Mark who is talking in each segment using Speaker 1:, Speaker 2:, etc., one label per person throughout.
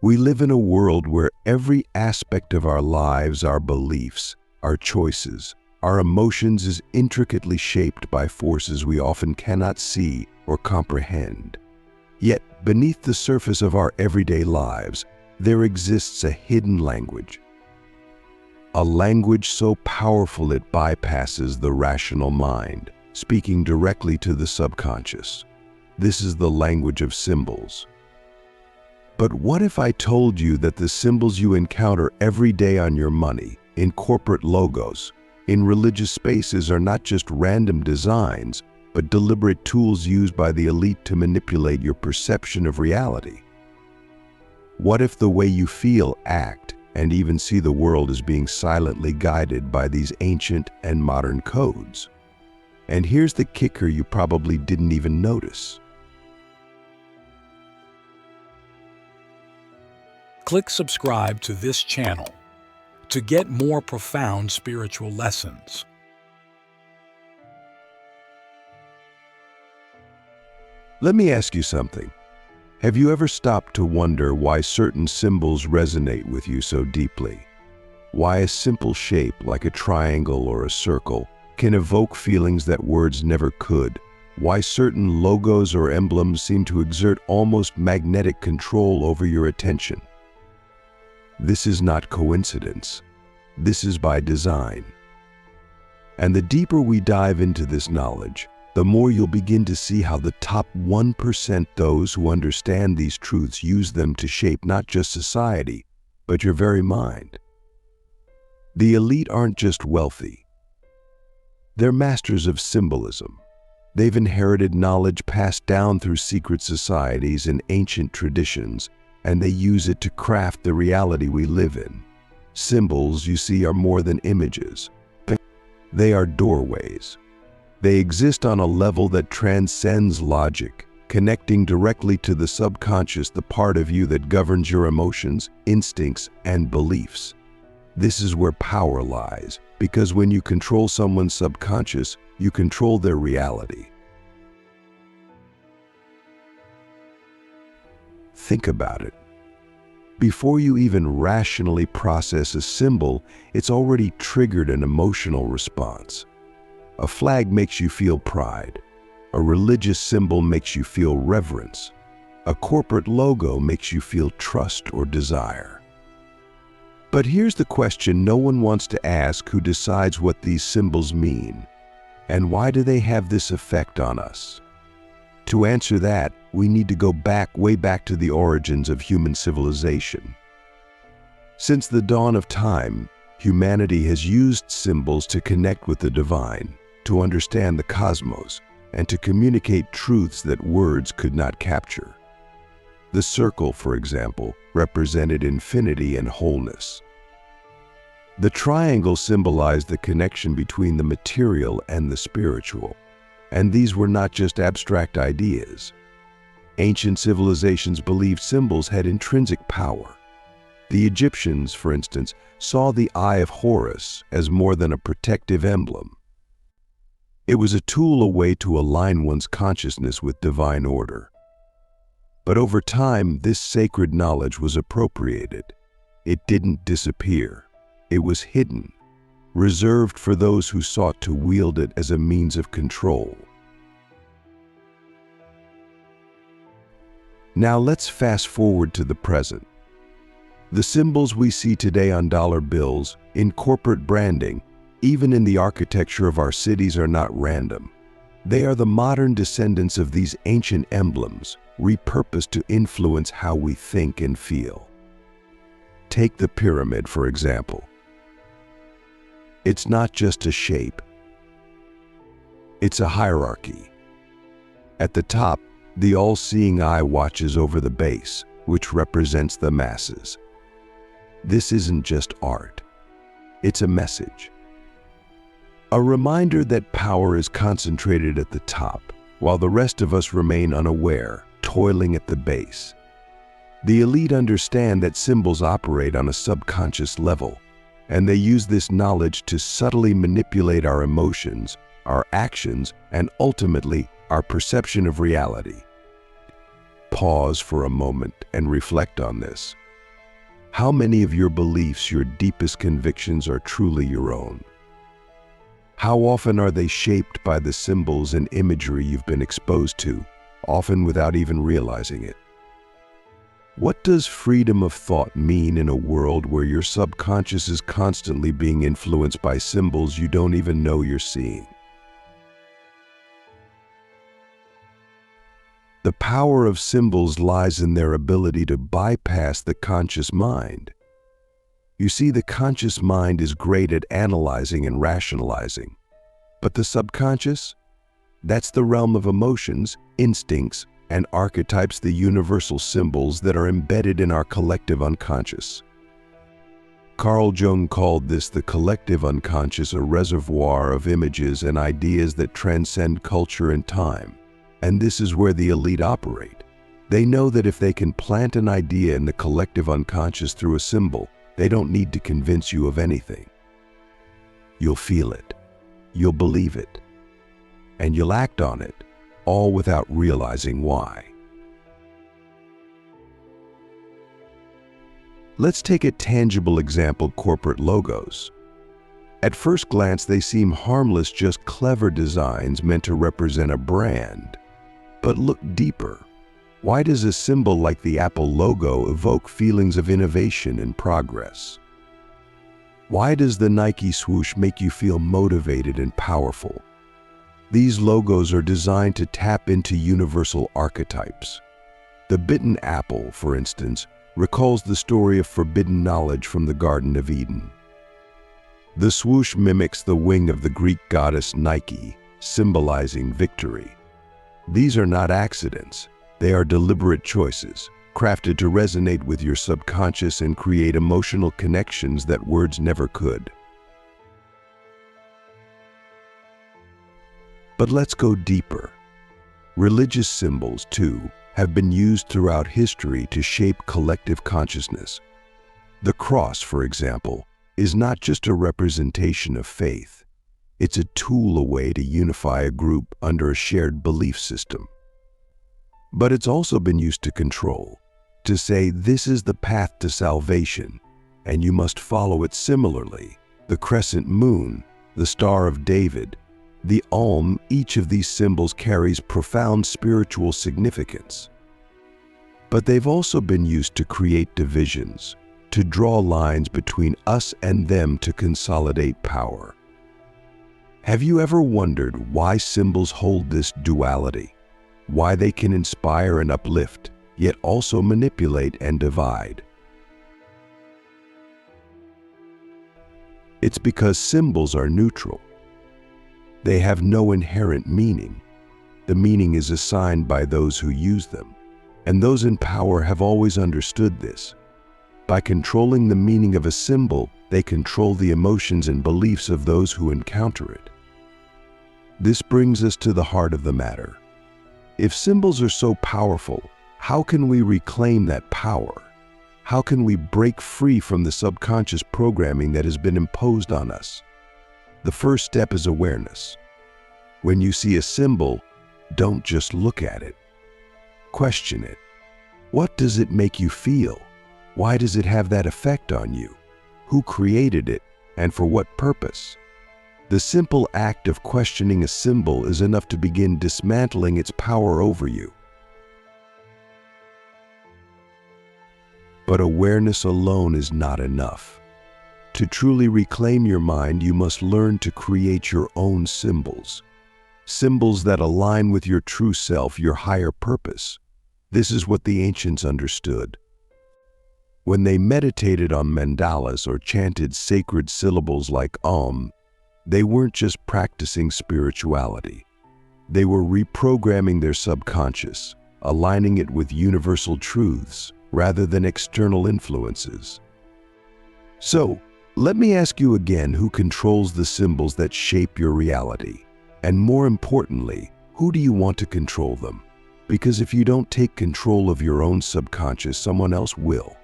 Speaker 1: We live in a world where every aspect of our lives, our beliefs, our choices, our emotions is intricately shaped by forces we often cannot see or comprehend. Yet, beneath the surface of our everyday lives, there exists a hidden language. A language so powerful it bypasses the rational mind, speaking directly to the subconscious. This is the language of symbols. But what if I told you that the symbols you encounter every day on your money, in corporate logos, in religious spaces are not just random designs, but deliberate tools used by the elite to manipulate your perception of reality? What if the way you feel, act, and even see the world is being silently guided by these ancient and modern codes? And here's the kicker you probably didn't even notice.
Speaker 2: Click subscribe to this channel to get more profound spiritual lessons.
Speaker 1: Let me ask you something. Have you ever stopped to wonder why certain symbols resonate with you so deeply? Why a simple shape like a triangle or a circle can evoke feelings that words never could? Why certain logos or emblems seem to exert almost magnetic control over your attention? This is not coincidence. This is by design. And the deeper we dive into this knowledge, the more you'll begin to see how the top 1%, those who understand these truths, use them to shape not just society, but your very mind. The elite aren't just wealthy. They're masters of symbolism. They've inherited knowledge passed down through secret societies and ancient traditions, and they use it to craft the reality we live in. Symbols, you see, are more than images. They are doorways. They exist on a level that transcends logic, connecting directly to the subconscious, the part of you that governs your emotions, instincts, and beliefs. This is where power lies, because when you control someone's subconscious, you control their reality. Think about it. Before you even rationally process a symbol, it's already triggered an emotional response. A flag makes you feel pride. A religious symbol makes you feel reverence. A corporate logo makes you feel trust or desire. But here's the question no one wants to ask: who decides what these symbols mean? And why do they have this effect on us? To answer that, we need to go way back to the origins of human civilization. Since the dawn of time, humanity has used symbols to connect with the divine, to understand the cosmos, and to communicate truths that words could not capture. The circle, for example, represented infinity and wholeness. The triangle symbolized the connection between the material and the spiritual. And these were not just abstract ideas. Ancient civilizations believed symbols had intrinsic power. The Egyptians, for instance, saw the Eye of Horus as more than a protective emblem. It was a tool, a way to align one's consciousness with divine order. But over time, this sacred knowledge was appropriated. It didn't disappear. It was hidden, reserved for those who sought to wield it as a means of control. Now let's fast forward to the present. The symbols we see today on dollar bills, in corporate branding, even in the architecture of our cities are not random. They are the modern descendants of these ancient emblems, repurposed to influence how we think and feel. Take the pyramid, for example. It's not just a shape. It's a hierarchy. At the top, the all-seeing eye watches over the base, which represents the masses. This isn't just art. It's a message. A reminder that power is concentrated at the top, while the rest of us remain unaware, toiling at the base. The elite understand that symbols operate on a subconscious level, and they use this knowledge to subtly manipulate our emotions, our actions, and ultimately, our perception of reality. Pause for a moment and reflect on this. How many of your beliefs, your deepest convictions, are truly your own? How often are they shaped by the symbols and imagery you've been exposed to, often without even realizing it? What does freedom of thought mean in a world where your subconscious is constantly being influenced by symbols you don't even know you're seeing? The power of symbols lies in their ability to bypass the conscious mind. You see, the conscious mind is great at analyzing and rationalizing, but the subconscious? That's the realm of emotions, instincts, and archetypes, the universal symbols that are embedded in our collective unconscious. Carl Jung called this the collective unconscious, a reservoir of images and ideas that transcend culture and time. And this is where the elite operate. They know that if they can plant an idea in the collective unconscious through a symbol, they don't need to convince you of anything. You'll feel it, you'll believe it, and you'll act on it, all without realizing why. Let's take a tangible example: corporate logos. At first glance, they seem harmless, just clever designs meant to represent a brand. But look deeper. Why does a symbol like the Apple logo evoke feelings of innovation and progress? Why does the Nike swoosh make you feel motivated and powerful? These logos are designed to tap into universal archetypes. The bitten apple, for instance, recalls the story of forbidden knowledge from the Garden of Eden. The swoosh mimics the wing of the Greek goddess Nike, symbolizing victory. These are not accidents. They are deliberate choices, crafted to resonate with your subconscious and create emotional connections that words never could. But let's go deeper. Religious symbols, too, have been used throughout history to shape collective consciousness. The cross, for example, is not just a representation of faith. It's a tool, a way to unify a group under a shared belief system. But it's also been used to control, to say this is the path to salvation, and you must follow it. Similarly, the crescent moon, the Star of David, the Om, each of these symbols carries profound spiritual significance. But they've also been used to create divisions, to draw lines between us and them, to consolidate power. Have you ever wondered why symbols hold this duality? Why they can inspire and uplift, yet also manipulate and divide? It's because symbols are neutral. They have no inherent meaning. The meaning is assigned by those who use them, and those in power have always understood this. By controlling the meaning of a symbol, they control the emotions and beliefs of those who encounter it. This brings us to the heart of the matter. If symbols are so powerful, how can we reclaim that power? How can we break free from the subconscious programming that has been imposed on us? The first step is awareness. When you see a symbol, don't just look at it. Question it. What does it make you feel? Why does it have that effect on you? Who created it, and for what purpose? The simple act of questioning a symbol is enough to begin dismantling its power over you. But awareness alone is not enough. To truly reclaim your mind, you must learn to create your own symbols. Symbols that align with your true self, your higher purpose. This is what the ancients understood. When they meditated on mandalas or chanted sacred syllables like Om, they weren't just practicing spirituality. They were reprogramming their subconscious, aligning it with universal truths rather than external influences. So, let me ask you again, who controls the symbols that shape your reality? And more importantly, who do you want to control them? Because if you don't take control of your own subconscious, someone else will.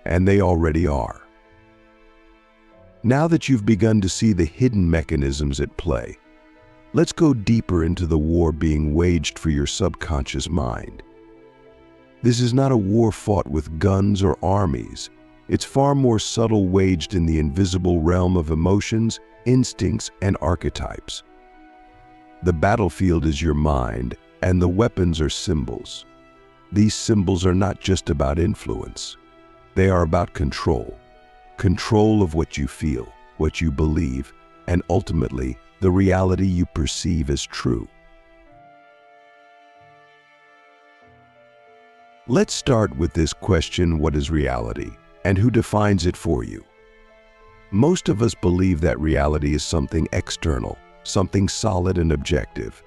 Speaker 1: And they already are. Now that you've begun to see the hidden mechanisms at play, let's go deeper into the war being waged for your subconscious mind. This is not a war fought with guns or armies. It's far more subtle, waged in the invisible realm of emotions, instincts, and archetypes. The battlefield is your mind, and the weapons are symbols. These symbols are not just about influence. They are about control. Control of what you feel, what you believe, and ultimately, the reality you perceive as true. Let's start with this question: what is reality, and who defines it for you? Most of us believe that reality is something external, something solid and objective.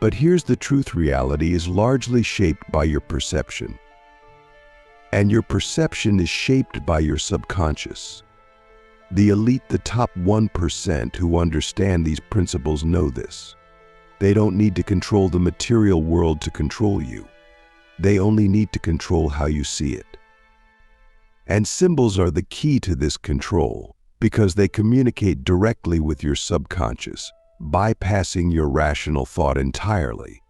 Speaker 1: But here's the truth: reality is largely shaped by your perception. And your perception is shaped by your subconscious. The elite, the top 1% who understand these principles, know this. They don't need to control the material world to control you. They only need to control how you see it. And symbols are the key to this control because they communicate directly with your subconscious, bypassing your rational thought entirely.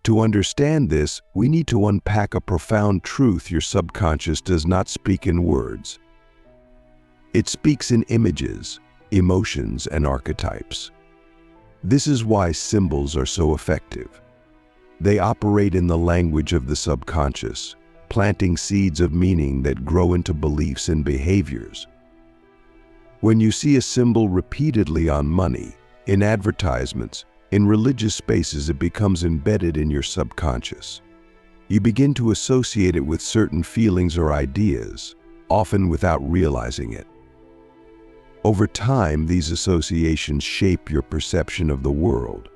Speaker 1: To understand this, we need to unpack a profound truth: your subconscious does not speak in words. It speaks in images, emotions, and archetypes. This is why symbols are so effective. They operate in the language of the subconscious, planting seeds of meaning that grow into beliefs and behaviors. When you see a symbol repeatedly on money, in advertisements, in religious spaces, it becomes embedded in your subconscious. You begin to associate it with certain feelings or ideas, often without realizing it. Over time, these associations shape your perception of the world.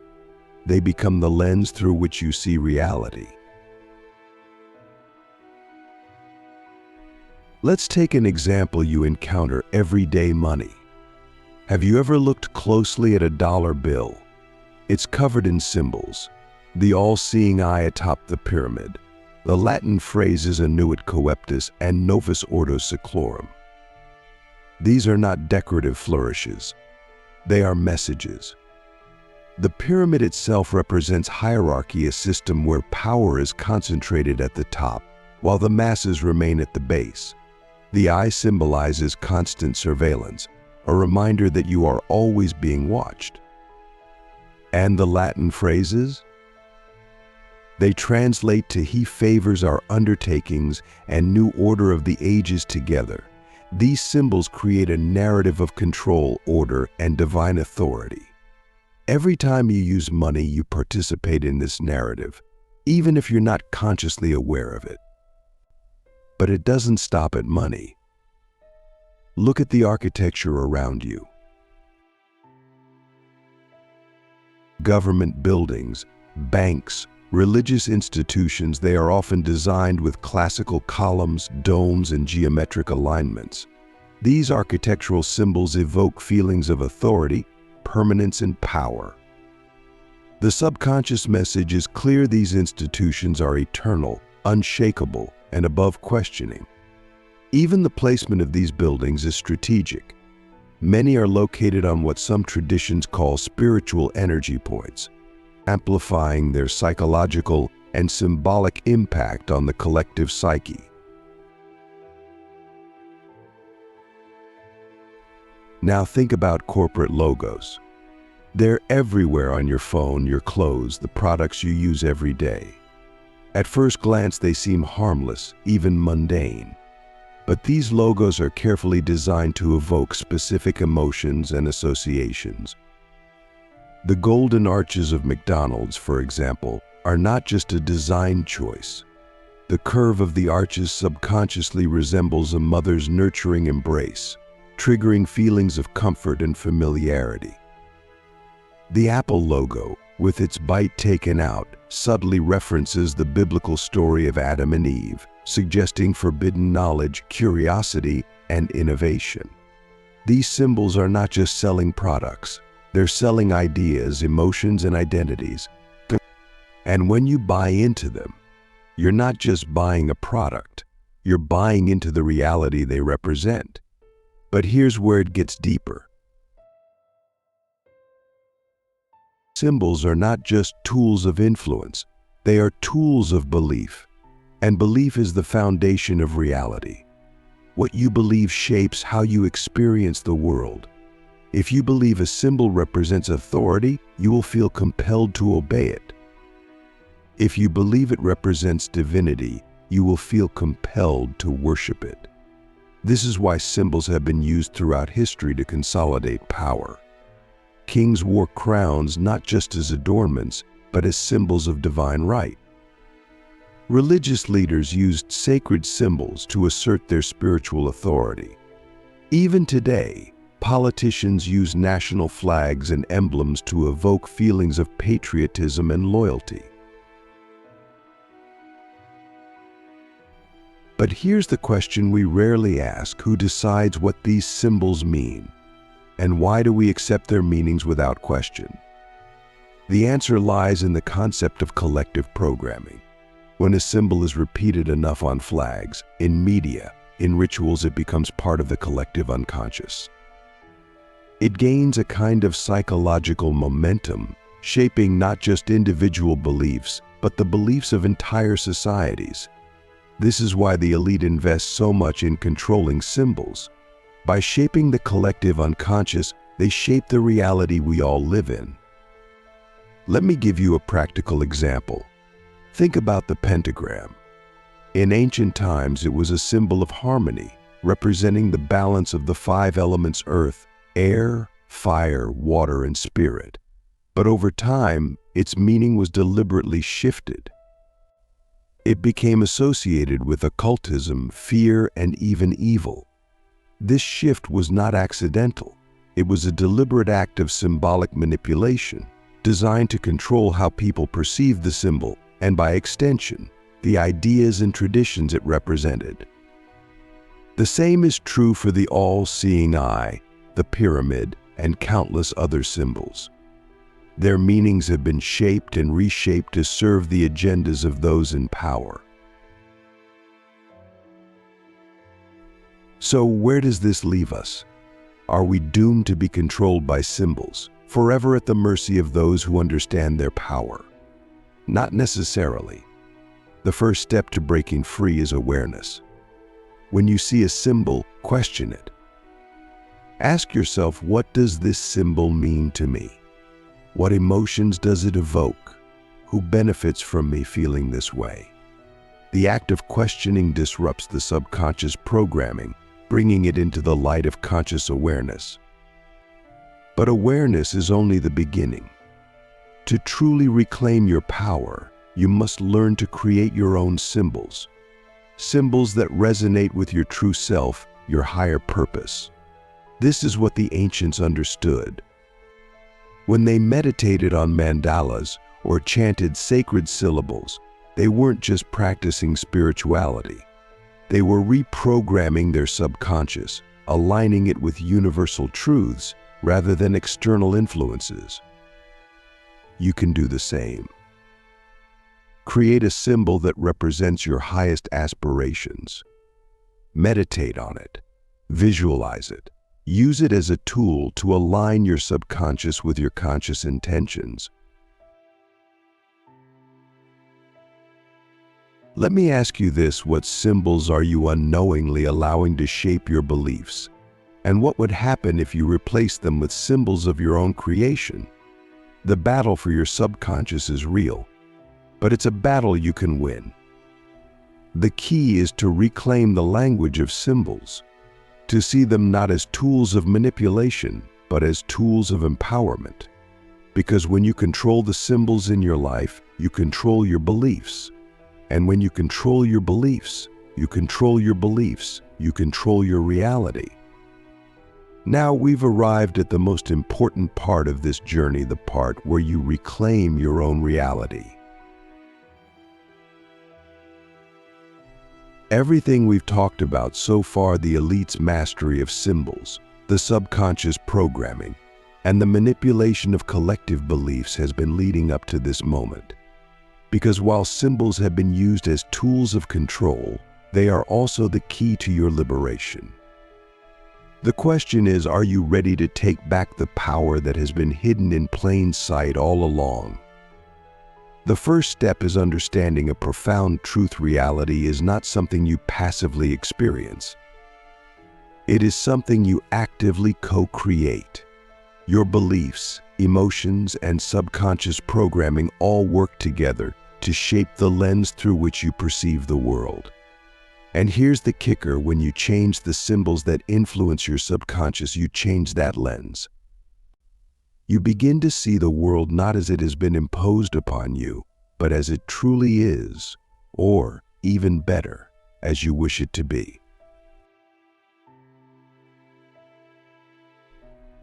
Speaker 1: They become the lens through which you see reality. Let's take an example you encounter: everyday money. Have you ever looked closely at a dollar bill? It's covered in symbols. The all-seeing eye atop the pyramid. The Latin phrases annuit coeptis and novus ordo seclorum. These are not decorative flourishes. They are messages. The pyramid itself represents hierarchy, a system where power is concentrated at the top, while the masses remain at the base. The eye symbolizes constant surveillance, a reminder that you are always being watched. And the Latin phrases? They translate to "He favors our undertakings and new order of the ages together." These symbols create a narrative of control, order, and divine authority. Every time you use money, you participate in this narrative, even if you're not consciously aware of it. But it doesn't stop at money. Look at the architecture around you. Government buildings, banks, religious institutions, they are often designed with classical columns, domes, and geometric alignments. These architectural symbols evoke feelings of authority, permanence, and power. The subconscious message is clear: these institutions are eternal, unshakable, and above questioning. Even the placement of these buildings is strategic. Many are located on what some traditions call spiritual energy points, amplifying their psychological and symbolic impact on the collective psyche. Now think about corporate logos. They're everywhere: on your phone, your clothes, the products you use every day. At first glance, they seem harmless, even mundane. But these logos are carefully designed to evoke specific emotions and associations. The golden arches of McDonald's, for example, are not just a design choice. The curve of the arches subconsciously resembles a mother's nurturing embrace, triggering feelings of comfort and familiarity. The Apple logo, with its bite taken out, subtly references the biblical story of Adam and Eve, suggesting forbidden knowledge, curiosity, and innovation. These symbols are not just selling products. They're selling ideas, emotions, and identities. And when you buy into them, you're not just buying a product, you're buying into the reality they represent. But here's where it gets deeper. Symbols are not just tools of influence, they are tools of belief. And belief is the foundation of reality. What you believe shapes how you experience the world. If you believe a symbol represents authority, you will feel compelled to obey it. If you believe it represents divinity, you will feel compelled to worship it. This is why symbols have been used throughout history to consolidate power. Kings wore crowns not just as adornments, but as symbols of divine right. Religious leaders used sacred symbols to assert their spiritual authority. Even today, politicians use national flags and emblems to evoke feelings of patriotism and loyalty. But here's the question we rarely ask: who decides what these symbols mean? And why do we accept their meanings without question? The answer lies in the concept of collective programming. When a symbol is repeated enough on flags, in media, in rituals, it becomes part of the collective unconscious. It gains a kind of psychological momentum, shaping not just individual beliefs, but the beliefs of entire societies. This is why the elite invest so much in controlling symbols. By shaping the collective unconscious, they shape the reality we all live in. Let me give you a practical example. Think about the pentagram. In ancient times, it was a symbol of harmony, representing the balance of the five elements: earth, air, fire, water, and spirit. But over time, its meaning was deliberately shifted. It became associated with occultism, fear, and even evil. This shift was not accidental. It was a deliberate act of symbolic manipulation, designed to control how people perceived the symbol, and by extension, the ideas and traditions it represented. The same is true for the all-seeing eye, the pyramid, and countless other symbols. Their meanings have been shaped and reshaped to serve the agendas of those in power. So where does this leave us? Are we doomed to be controlled by symbols, forever at the mercy of those who understand their power? Not necessarily. The first step to breaking free is awareness. When you see a symbol, question it. Ask yourself, what does this symbol mean to me? What emotions does it evoke? Who benefits from me feeling this way? The act of questioning disrupts the subconscious programming, bringing it into the light of conscious awareness. But awareness is only the beginning. To truly reclaim your power, you must learn to create your own symbols. Symbols that resonate with your true self, your higher purpose. This is what the ancients understood. When they meditated on mandalas or chanted sacred syllables, they weren't just practicing spirituality. They were reprogramming their subconscious, aligning it with universal truths rather than external influences. You can do the same. Create a symbol that represents your highest aspirations. Meditate on it. Visualize it. Use it as a tool to align your subconscious with your conscious intentions. Let me ask you this: what symbols are you unknowingly allowing to shape your beliefs? And what would happen if you replaced them with symbols of your own creation? The battle for your subconscious is real, but it's a battle you can win. The key is to reclaim the language of symbols, to see them not as tools of manipulation, but as tools of empowerment. Because when you control the symbols in your life, you control your beliefs. And when you control your beliefs, you control your beliefs, you control your reality. Now we've arrived at the most important part of this journey, the part where you reclaim your own reality. Everything we've talked about so far, the elite's mastery of symbols, the subconscious programming, and the manipulation of collective beliefs, has been leading up to this moment. Because while symbols have been used as tools of control, they are also the key to your liberation. The question is, are you ready to take back the power that has been hidden in plain sight all along? The first step is understanding a profound truth. Reality is not something you passively experience. It is something you actively co-create. Your beliefs, emotions, and subconscious programming all work together to shape the lens through which you perceive the world. And here's the kicker: when you change the symbols that influence your subconscious, you change that lens. You begin to see the world not as it has been imposed upon you, but as it truly is, or, even better, as you wish it to be.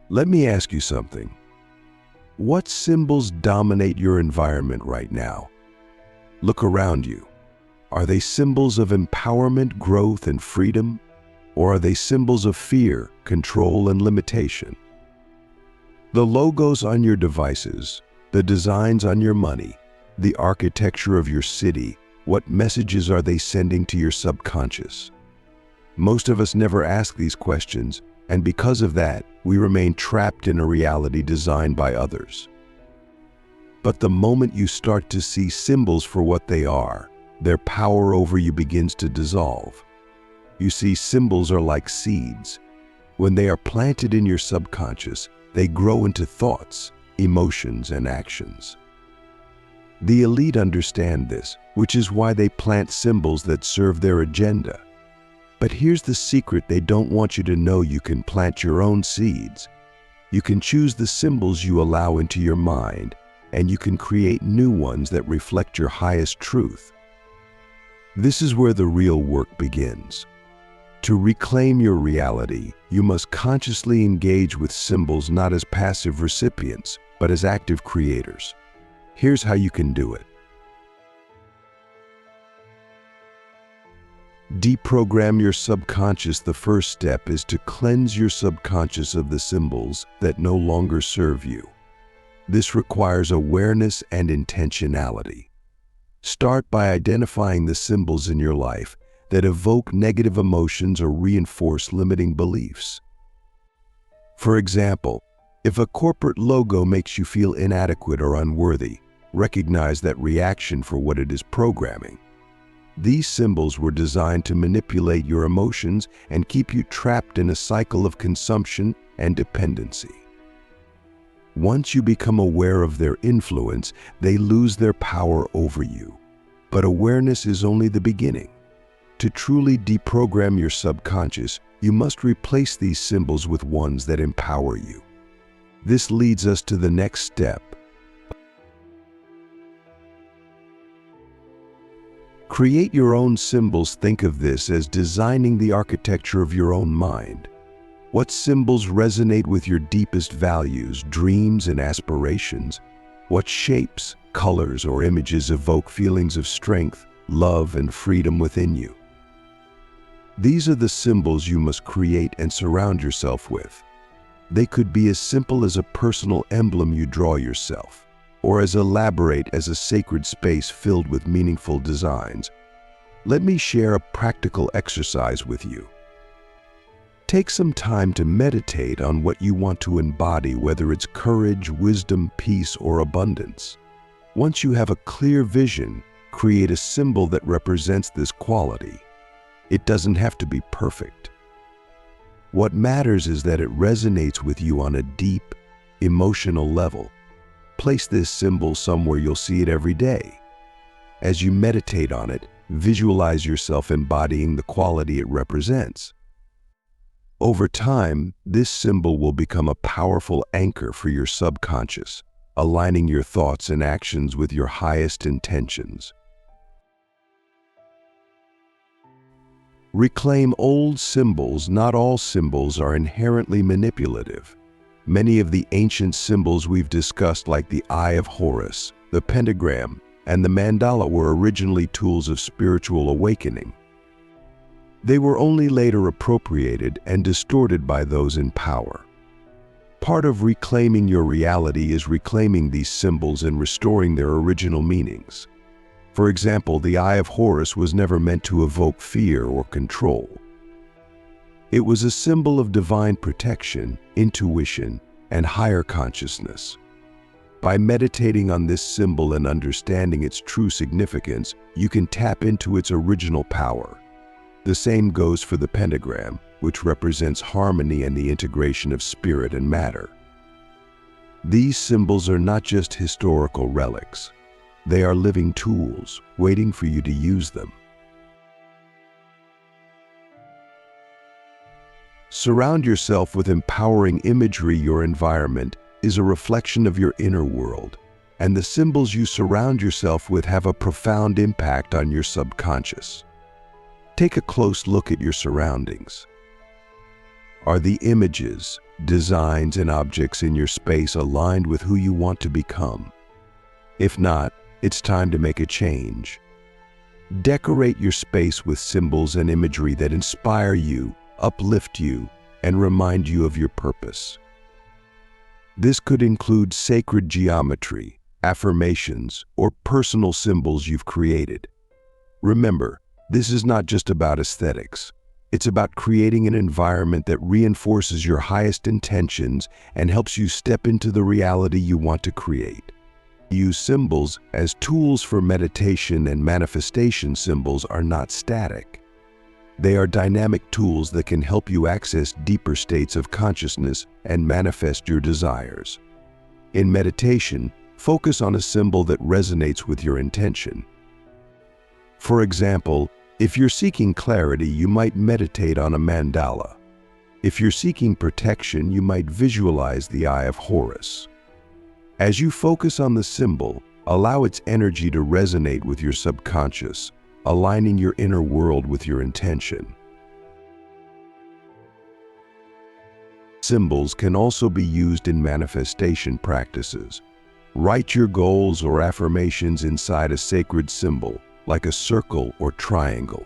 Speaker 1: Let me ask you something. What symbols dominate your environment right now? Look around you. Are they symbols of empowerment, growth, and freedom? Or are they symbols of fear, control, and limitation? The logos on your devices, the designs on your money, the architecture of your city, what messages are they sending to your subconscious? Most of us never ask these questions, and because of that, we remain trapped in a reality designed by others. But the moment you start to see symbols for what they are, their power over you begins to dissolve. You see, symbols are like seeds. When they are planted in your subconscious, they grow into thoughts, emotions, and actions. The elite understand this, which is why they plant symbols that serve their agenda. But here's the secret they don't want you to know: you can plant your own seeds. You can choose the symbols you allow into your mind, and you can create new ones that reflect your highest truth. This is where the real work begins. To reclaim your reality, you must consciously engage with symbols not as passive recipients, but as active creators. Here's how you can do it. Deprogram your subconscious. The first step is to cleanse your subconscious of the symbols that no longer serve you. This requires awareness and intentionality. Start by identifying the symbols in your life that evoke negative emotions or reinforce limiting beliefs. For example, if a corporate logo makes you feel inadequate or unworthy, recognize that reaction for what it is programming. These symbols were designed to manipulate your emotions and keep you trapped in a cycle of consumption and dependency. Once you become aware of their influence, they lose their power over you. But awareness is only the beginning. To truly deprogram your subconscious, you must replace these symbols with ones that empower you. This leads us to the next step. Create your own symbols. Think of this as designing the architecture of your own mind. What symbols resonate with your deepest values, dreams, and aspirations? What shapes, colors, or images evoke feelings of strength, love, and freedom within you? These are the symbols you must create and surround yourself with. They could be as simple as a personal emblem you draw yourself, or as elaborate as a sacred space filled with meaningful designs. Let me share a practical exercise with you. Take some time to meditate on what you want to embody, whether it's courage, wisdom, peace, or abundance. Once you have a clear vision, create a symbol that represents this quality. It doesn't have to be perfect. What matters is that it resonates with you on a deep, emotional level. Place this symbol somewhere you'll see it every day. As you meditate on it, visualize yourself embodying the quality it represents. Over time, this symbol will become a powerful anchor for your subconscious, aligning your thoughts and actions with your highest intentions. Reclaim old symbols. Not all symbols are inherently manipulative. Many of the ancient symbols we've discussed, like the Eye of Horus, the pentagram, and the mandala, were originally tools of spiritual awakening. They were only later appropriated and distorted by those in power. Part of reclaiming your reality is reclaiming these symbols and restoring their original meanings. For example, the Eye of Horus was never meant to evoke fear or control. It was a symbol of divine protection, intuition, and higher consciousness. By meditating on this symbol and understanding its true significance, you can tap into its original power. The same goes for the pentagram, which represents harmony and the integration of spirit and matter. These symbols are not just historical relics. They are living tools, waiting for you to use them. Surround yourself with empowering imagery. Your environment is a reflection of your inner world, and the symbols you surround yourself with have a profound impact on your subconscious. Take a close look at your surroundings. Are the images, designs, and objects in your space aligned with who you want to become? If not, it's time to make a change. Decorate your space with symbols and imagery that inspire you, uplift you, and remind you of your purpose. This could include sacred geometry, affirmations, or personal symbols you've created. Remember, this is not just about aesthetics. It's about creating an environment that reinforces your highest intentions and helps you step into the reality you want to create. Use symbols as tools for meditation, and manifestation symbols are not static. They are dynamic tools that can help you access deeper states of consciousness and manifest your desires. In meditation, focus on a symbol that resonates with your intention. For example, if you're seeking clarity, you might meditate on a mandala. If you're seeking protection, you might visualize the Eye of Horus. As you focus on the symbol, allow its energy to resonate with your subconscious, aligning your inner world with your intention. Symbols can also be used in manifestation practices. Write your goals or affirmations inside a sacred symbol, like a circle or triangle.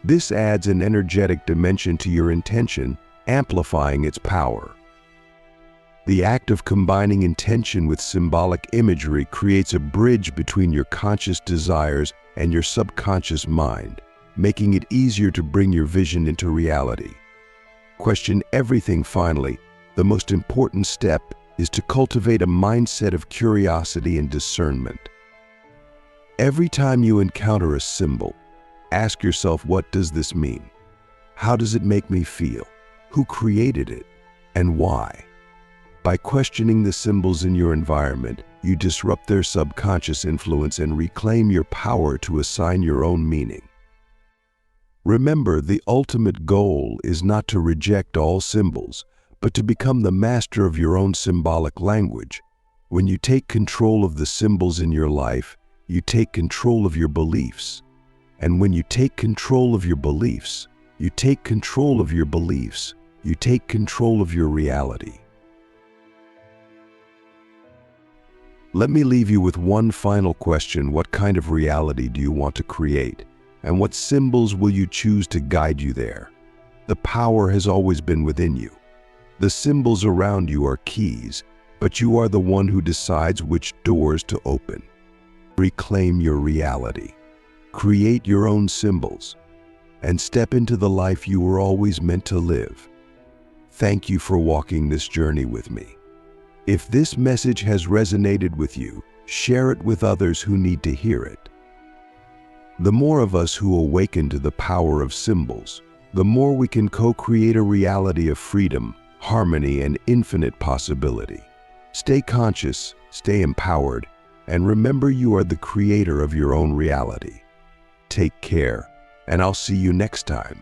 Speaker 1: This adds an energetic dimension to your intention, amplifying its power. The act of combining intention with symbolic imagery creates a bridge between your conscious desires and your subconscious mind, making it easier to bring your vision into reality. Question everything. Finally, the most important step is to cultivate a mindset of curiosity and discernment. Every time you encounter a symbol, ask yourself, what does this mean? How does it make me feel? Who created it? And why? By questioning the symbols in your environment, you disrupt their subconscious influence and reclaim your power to assign your own meaning. Remember, the ultimate goal is not to reject all symbols, but to become the master of your own symbolic language. When you take control of the symbols in your life, you take control of your beliefs. And when you take control of your beliefs, you take control of your beliefs, you take control of your reality. Let me leave you with one final question. What kind of reality do you want to create? And what symbols will you choose to guide you there? The power has always been within you. The symbols around you are keys, but you are the one who decides which doors to open. Reclaim your reality. Create your own symbols, and step into the life you were always meant to live. Thank you for walking this journey with me. If this message has resonated with you, share it with others who need to hear it. The more of us who awaken to the power of symbols, the more we can co-create a reality of freedom, harmony, and infinite possibility. Stay conscious, stay empowered, and remember, you are the creator of your own reality. Take care, and I'll see you next time.